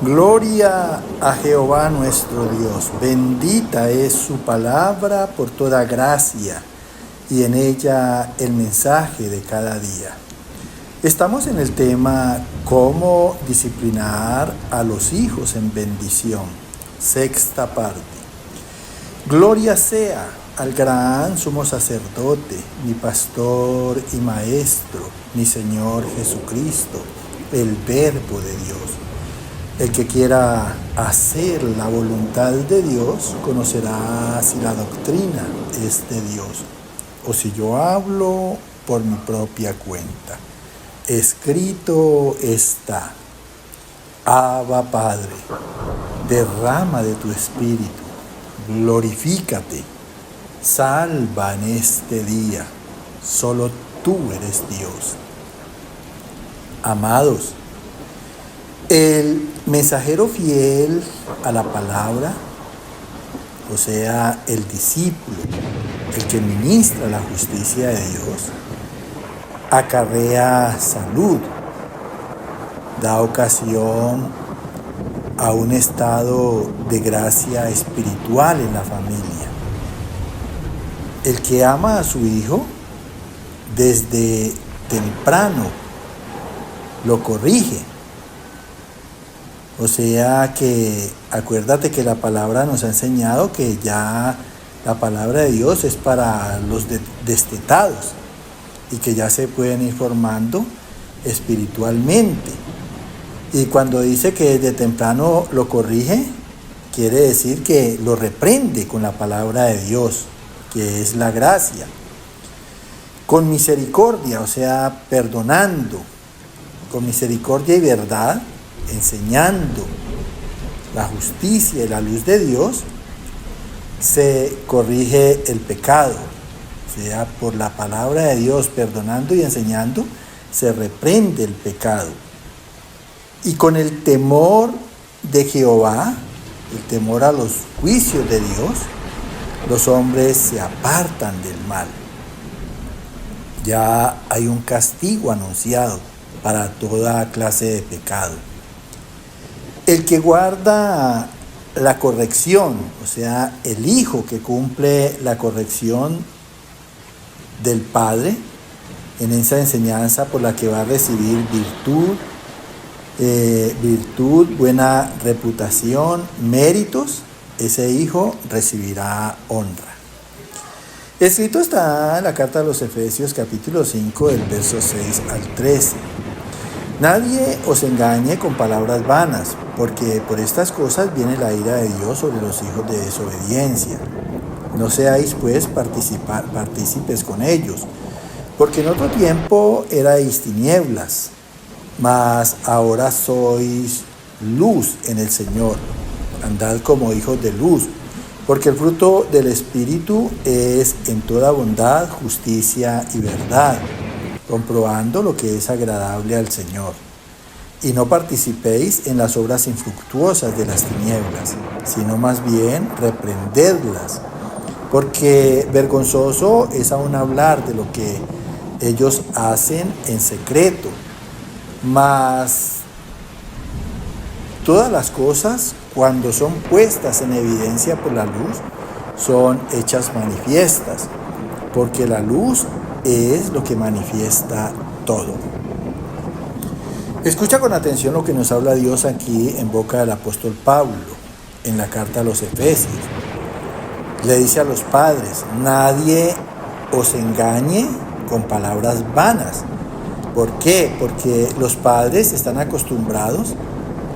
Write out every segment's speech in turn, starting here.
Gloria a Jehová nuestro Dios, bendita es su palabra por toda gracia y en ella el mensaje de cada día. Estamos en el tema cómo disciplinar a los hijos en bendición, sexta parte. Gloria sea al gran sumo sacerdote, mi pastor y maestro, mi Señor Jesucristo, el Verbo de Dios. El que quiera hacer la voluntad de Dios conocerá si la doctrina es de Dios o si yo hablo por mi propia cuenta. Escrito está: Abba Padre, derrama de tu espíritu, glorifícate, salva en este día, solo tú eres Dios. Amados, el mensajero fiel a la palabra, o sea, el discípulo, el que ministra la justicia de Dios, acarrea salud, da ocasión a un estado de gracia espiritual en la familia. El que ama a su hijo desde temprano lo corrige. O sea que acuérdate que la palabra nos ha enseñado que ya la palabra de Dios es para los destetados y que ya se pueden ir formando espiritualmente. Y cuando dice que desde temprano lo corrige, quiere decir que lo reprende con la palabra de Dios, que es la gracia. Con misericordia, o sea, perdonando, con misericordia y verdad, enseñando la justicia y la luz de Dios, se corrige el pecado. O sea, por la palabra de Dios, perdonando y enseñando, se reprende el pecado. Y con el temor de Jehová, el temor a los juicios de Dios, los hombres se apartan del mal. Ya hay un castigo anunciado para toda clase de pecado. El que guarda la corrección, o sea, el hijo que cumple la corrección del padre, en esa enseñanza por la que va a recibir virtud, buena reputación, méritos, ese hijo recibirá honra. Escrito está en la carta a los Efesios capítulo 5 del verso 6 al 13. Nadie os engañe con palabras vanas, porque por estas cosas viene la ira de Dios sobre los hijos de desobediencia. No seáis pues partícipes con ellos, porque en otro tiempo erais tinieblas, mas ahora sois luz en el Señor. Andad como hijos de luz, porque el fruto del Espíritu es en toda bondad, justicia y verdad, comprobando lo que es agradable al Señor. Y no participéis en las obras infructuosas de las tinieblas, sino más bien reprendedlas, porque vergonzoso es aún hablar de lo que ellos hacen en secreto. Mas todas las cosas, cuando son puestas en evidencia por la luz, son hechas manifiestas, porque la luz es lo que manifiesta todo. Escucha con atención lo que nos habla Dios aquí en boca del apóstol Pablo, en la carta a los Efesios. Le dice a los padres: nadie os engañe con palabras vanas. ¿Por qué? Porque los padres están acostumbrados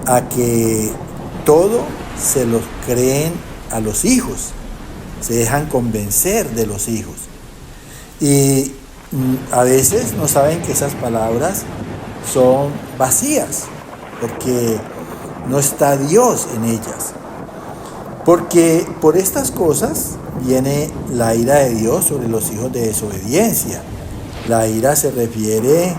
a que todo se lo creen a los hijos, se dejan convencer de los hijos. Y a veces no saben que esas palabras son vacías, porque no está Dios en ellas. Porque por estas cosas viene la ira de Dios sobre los hijos de desobediencia. La ira se refiere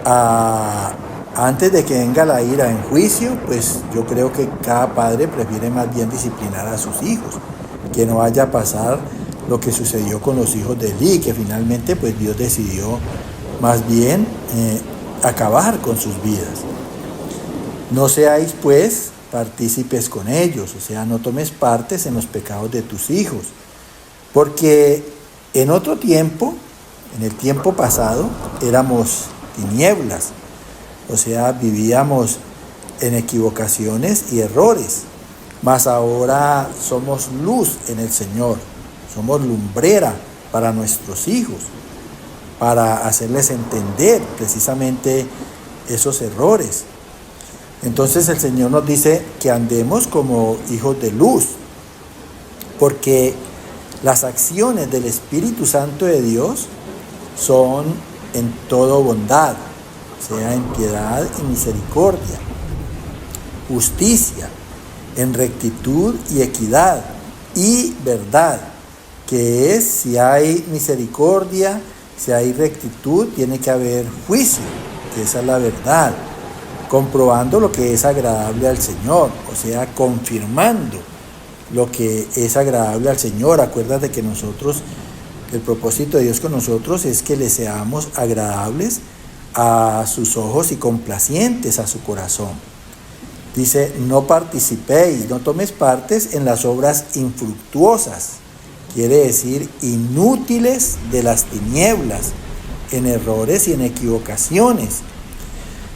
a, antes de que venga la ira en juicio, pues yo creo que cada padre prefiere más bien disciplinar a sus hijos, que no vaya a pasar lo que sucedió con los hijos de Elí, que finalmente pues Dios decidió más bien acabar con sus vidas. No seáis pues partícipes con ellos, o sea, no tomes partes en los pecados de tus hijos, porque en otro tiempo, en el tiempo pasado, éramos tinieblas, o sea, vivíamos en equivocaciones y errores, mas ahora somos luz en el Señor, somos lumbrera para nuestros hijos, para hacerles entender precisamente esos errores. Entonces el Señor nos dice que andemos como hijos de luz, porque las acciones del Espíritu Santo de Dios son en todo bondad, o sea, en piedad y misericordia, justicia, en rectitud y equidad y verdad, que es, si hay misericordia, si hay rectitud, tiene que haber juicio, que esa es la verdad, comprobando lo que es agradable al Señor, o sea, confirmando lo que es agradable al Señor. Acuérdate que el propósito de Dios con nosotros es que le seamos agradables a sus ojos y complacientes a su corazón. Dice, no participéis, no tomes partes en las obras infructuosas, quiere decir inútiles de las tinieblas, en errores y en equivocaciones,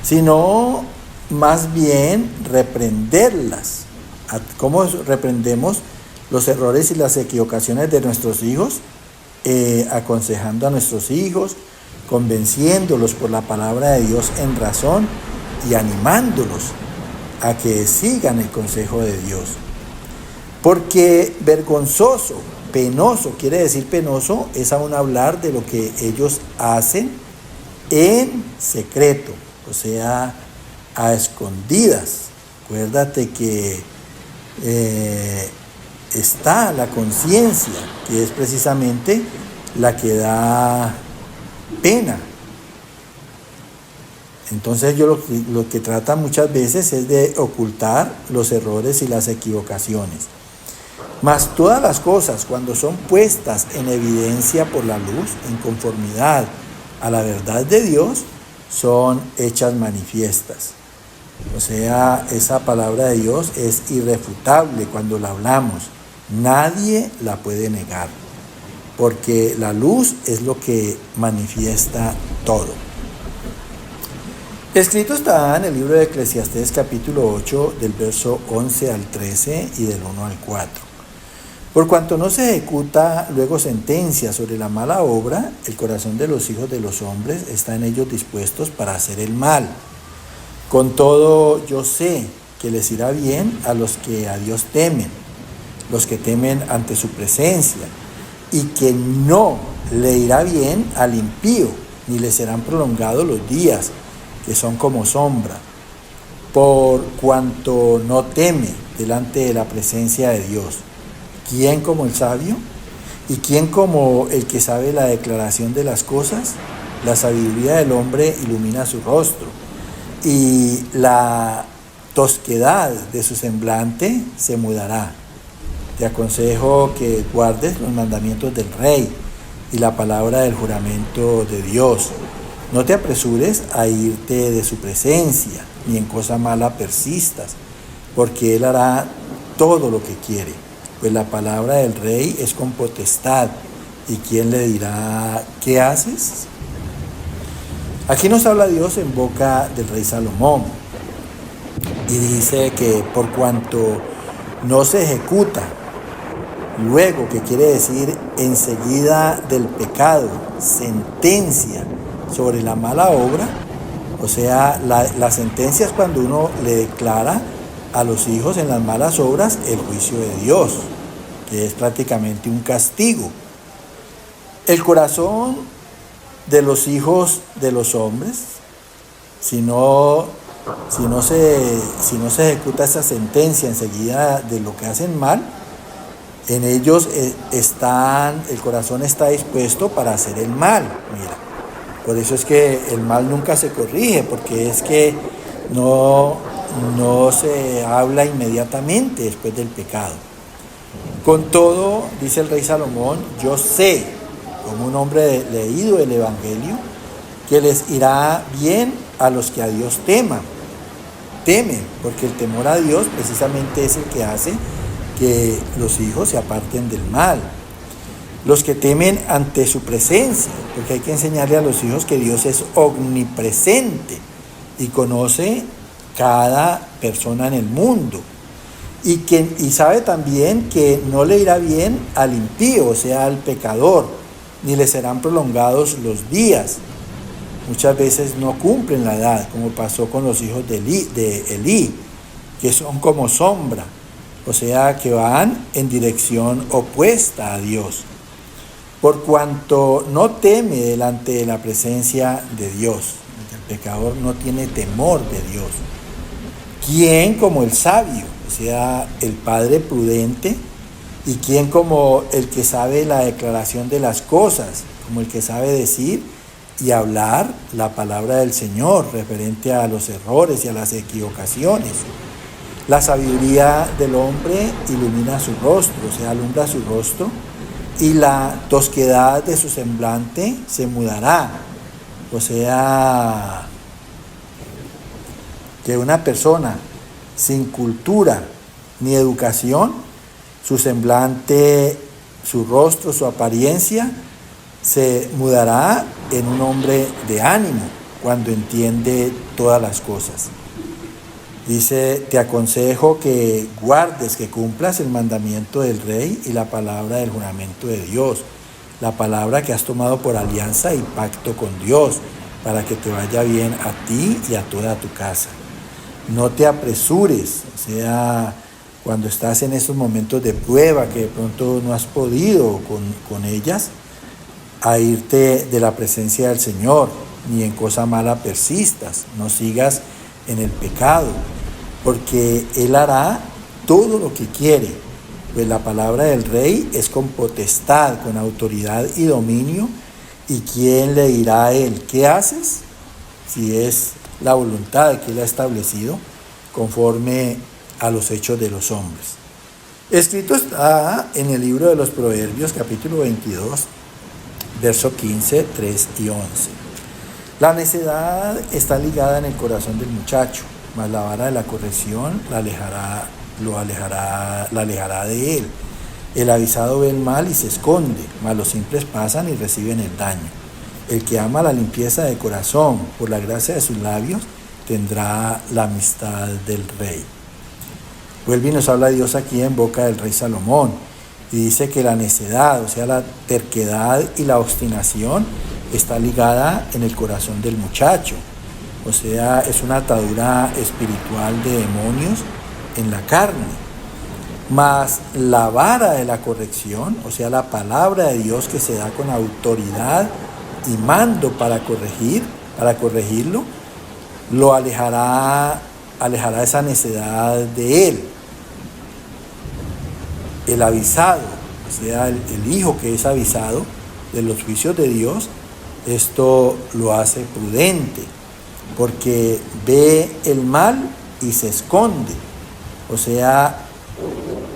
sino más bien reprenderlas. ¿Cómo reprendemos los errores y las equivocaciones de nuestros hijos? Aconsejando a nuestros hijos, convenciéndolos por la palabra de Dios en razón y animándolos a que sigan el consejo de Dios. Porque vergonzoso, penoso, quiere decir penoso, es aún hablar de lo que ellos hacen en secreto, o sea, a escondidas. Acuérdate que está la conciencia, que es precisamente la que da pena. Entonces lo que trata muchas veces es de ocultar los errores y las equivocaciones. Mas todas las cosas, cuando son puestas en evidencia por la luz, en conformidad a la verdad de Dios, son hechas manifiestas. O sea, esa palabra de Dios es irrefutable cuando la hablamos. Nadie la puede negar, porque la luz es lo que manifiesta todo. Escrito está en el libro de Eclesiastés capítulo 8, del verso 11 al 13 y del 1 al 4. Por cuanto no se ejecuta luego sentencia sobre la mala obra, el corazón de los hijos de los hombres está en ellos dispuestos para hacer el mal. Con todo yo sé que les irá bien a los que a Dios temen, los que temen ante su presencia, y que no le irá bien al impío, ni le serán prolongados los días, que son como sombra, por cuanto no teme delante de la presencia de Dios. ¿Quién como el sabio? ¿Y quién como el que sabe la declaración de las cosas? La sabiduría del hombre ilumina su rostro, y la tosquedad de su semblante se mudará. Te aconsejo que guardes los mandamientos del Rey y la palabra del juramento de Dios. No te apresures a irte de su presencia, ni en cosa mala persistas, porque Él hará todo lo que quiere. Pues la palabra del Rey es con potestad, ¿y quién le dirá qué haces? Aquí nos habla Dios en boca del rey Salomón, y dice que por cuanto no se ejecuta, luego, que quiere decir enseguida del pecado, sentencia sobre la mala obra, o sea, la sentencia es cuando uno le declara a los hijos en las malas obras el juicio de Dios, que es prácticamente un castigo. El corazón de los hijos de los hombres, si no se ejecuta esa sentencia enseguida de lo que hacen mal, en ellos el corazón está dispuesto para hacer el mal. Mira, por eso es que el mal nunca se corrige, porque es que no se habla inmediatamente después del pecado. Con todo, dice el rey Salomón, yo sé, como un hombre leído el Evangelio, que les irá bien a los que a Dios teman, temen, porque el temor a Dios precisamente es el que hace que los hijos se aparten del mal. Los que temen ante su presencia, porque hay que enseñarle a los hijos que Dios es omnipresente y conoce cada persona en el mundo. Y sabe también que no le irá bien al impío, o sea, al pecador, ni le serán prolongados los días. Muchas veces no cumplen la edad, como pasó con los hijos de Elí, que son como sombra, o sea, que van en dirección opuesta a Dios. Por cuanto no teme delante de la presencia de Dios, el pecador no tiene temor de Dios. ¿Quién como el sabio, o sea, el padre prudente? ¿Y quién como el que sabe la declaración de las cosas, como el que sabe decir y hablar la palabra del Señor referente a los errores y a las equivocaciones? La sabiduría del hombre ilumina su rostro, o sea, alumbra su rostro, y la tosquedad de su semblante se mudará. O sea, que una persona sin cultura ni educación, su semblante, su rostro, su apariencia, se mudará en un hombre de ánimo cuando entiende todas las cosas. Dice, te aconsejo que guardes, que cumplas el mandamiento del rey y la palabra del juramento de Dios, la palabra que has tomado por alianza y pacto con Dios, para que te vaya bien a ti y a toda tu casa. No te apresures, o sea, cuando estás en esos momentos de prueba que de pronto no has podido con ellas, a irte de la presencia del Señor, ni en cosa mala persistas, no sigas en el pecado, porque Él hará todo lo que quiere, pues la palabra del rey es con potestad, con autoridad y dominio, y ¿quién le dirá a Él qué haces? Si es la voluntad que Él ha establecido conforme a los hechos de los hombres. Escrito está en el libro de los Proverbios, capítulo 22, verso 15, 3 y 11. La necedad está ligada en el corazón del muchacho, mas la vara de la corrección la alejará de él. El avisado ve el mal y se esconde, mas los simples pasan y reciben el daño. El que ama la limpieza de corazón, por la gracia de sus labios, tendrá la amistad del rey. Vuelve y nos habla Dios aquí en boca del rey Salomón, y dice que la necedad, o sea, la terquedad y la obstinación, está ligada en el corazón del muchacho. O sea, es una atadura espiritual de demonios en la carne. Mas la vara de la corrección, o sea, la palabra de Dios que se da con autoridad y mando para corregirlo, lo alejará esa necedad de él. El avisado, o sea, el hijo que es avisado de los juicios de Dios, esto lo hace prudente, porque ve el mal y se esconde. O sea,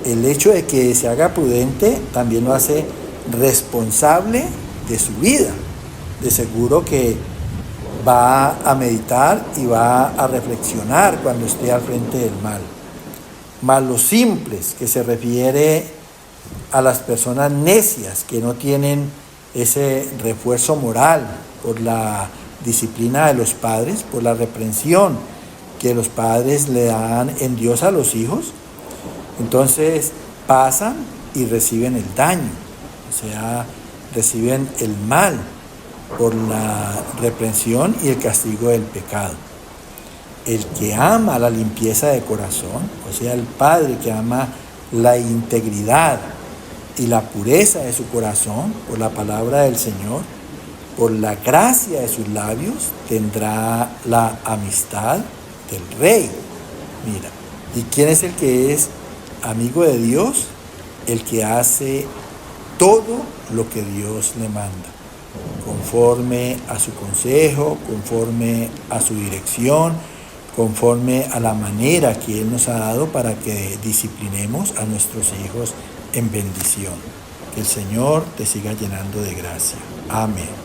el hecho de que se haga prudente también lo hace responsable de su vida. De seguro que va a meditar y va a reflexionar cuando esté al frente del mal. Mas los simples, que se refiere a las personas necias que no tienen ese refuerzo moral por la disciplina de los padres, por la reprensión que los padres le dan en Dios a los hijos, entonces pasan y reciben el daño, o sea, reciben el mal por la reprensión y el castigo del pecado. El que ama la limpieza de corazón, o sea, el padre que ama la integridad y la pureza de su corazón por la palabra del Señor, por la gracia de sus labios, tendrá la amistad del rey. Mira, ¿y quién es el que es amigo de Dios? El que hace todo lo que Dios le manda, conforme a su consejo, conforme a su dirección, conforme a la manera que Él nos ha dado para que disciplinemos a nuestros hijos en bendición. Que el Señor te siga llenando de gracia. Amén.